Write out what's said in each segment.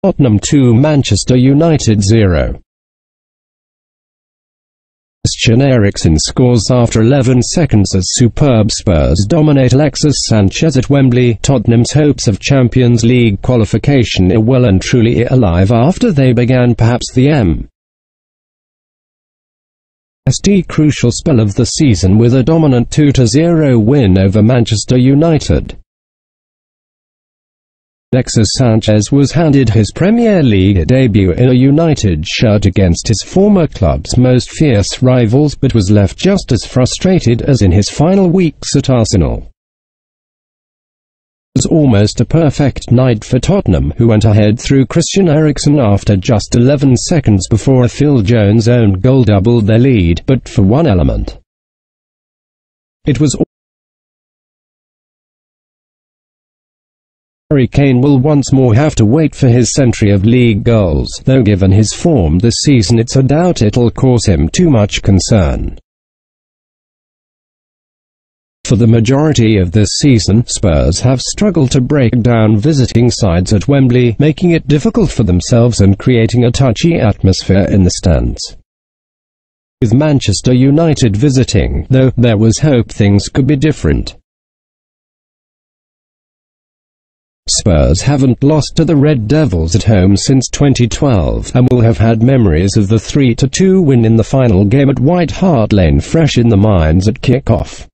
Tottenham 2 Manchester United 0. Christian Eriksen scores after 11 seconds as superb Spurs dominate Alexis Sanchez at Wembley. Tottenham's hopes of Champions League qualification are well and truly alive after they began perhaps the crucial spell of the season with a dominant 2-0 win over Manchester United. Alexis Sanchez was handed his Premier League debut in a United shirt against his former club's most fierce rivals, but was left just as frustrated as in his final weeks at Arsenal. It was almost a perfect night for Tottenham, who went ahead through Christian Eriksen after just 11 seconds before a Phil Jones own goal doubled their lead, but for one element. It was Harry Kane will once more have to wait for his century of league goals, though given his form this season it's a doubt it'll cause him too much concern. For the majority of this season, Spurs have struggled to break down visiting sides at Wembley, making it difficult for themselves and creating a touchy atmosphere in the stands. With Manchester United visiting, though, there was hope things could be different. Spurs haven't lost to the Red Devils at home since 2012, and will have had memories of the 3-2 win in the final game at White Hart Lane fresh in the minds at kick-off.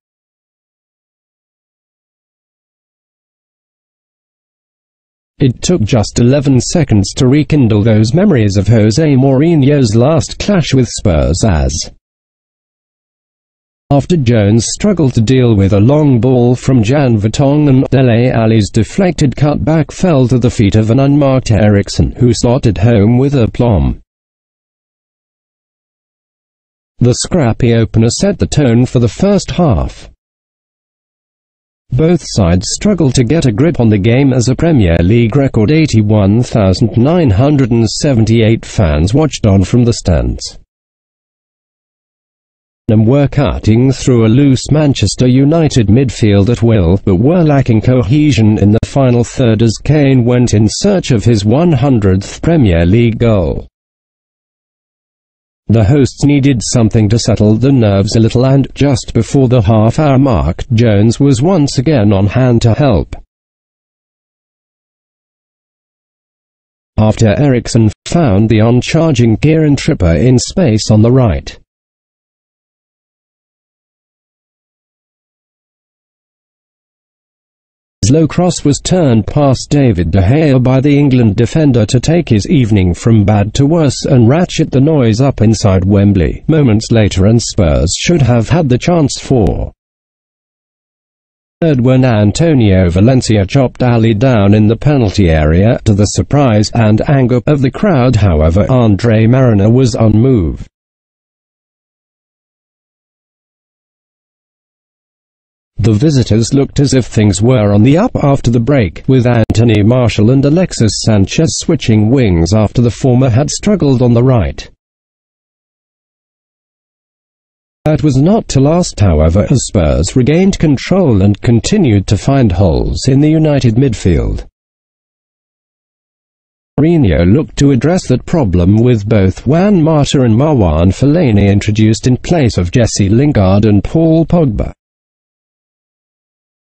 It took just 11 seconds to rekindle those memories of Jose Mourinho's last clash with Spurs after Jones struggled to deal with a long ball from Jan Vertonghen, Dele Alli's deflected cutback fell to the feet of an unmarked Eriksen, who slotted home with aplomb. The scrappy opener set the tone for the first half. Both sides struggled to get a grip on the game as a Premier League record 81,978 fans watched on from the stands. Tottenham were cutting through a loose Manchester United midfield at will, but were lacking cohesion in the final third as Kane went in search of his 100th Premier League goal. The hosts needed something to settle the nerves a little, and just before the half-hour mark, Jones was once again on hand to help. After Eriksen found the on-charging Kieran Tripper in space on the right. His low cross was turned past David de Gea by the England defender to take his evening from bad to worse and ratchet the noise up inside Wembley. Moments later and Spurs should have had the chance for third when Antonio Valencia chopped Alli down in the penalty area. To the surprise and anger of the crowd, however, Marriner was unmoved. The visitors looked as if things were on the up after the break, with Anthony Martial and Alexis Sanchez switching wings after the former had struggled on the right. That was not to last, however, as Spurs regained control and continued to find holes in the United midfield. Mourinho looked to address that problem with both Juan and Marouane Fellaini introduced in place of Jesse Lingard and Pogba.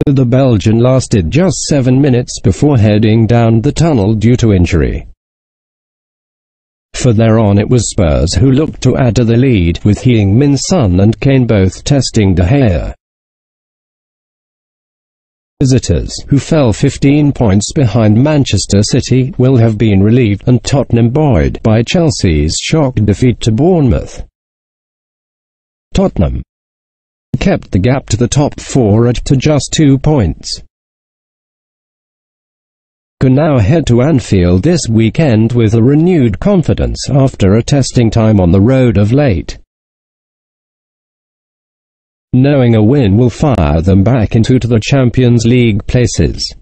The Belgian lasted just 7 minutes before heading down the tunnel due to injury. From there on it was Spurs who looked to add to the lead, with Heing-min Son and Kane both testing de Gea. Visitors, who fell 15 points behind Manchester City, will have been relieved, and Tottenham buoyed by Chelsea's shock defeat to Bournemouth. Tottenham kept the gap to the top four to just 2 points. Can now head to Anfield this weekend with a renewed confidence after a testing time on the road of late, knowing a win will fire them back into the Champions League places.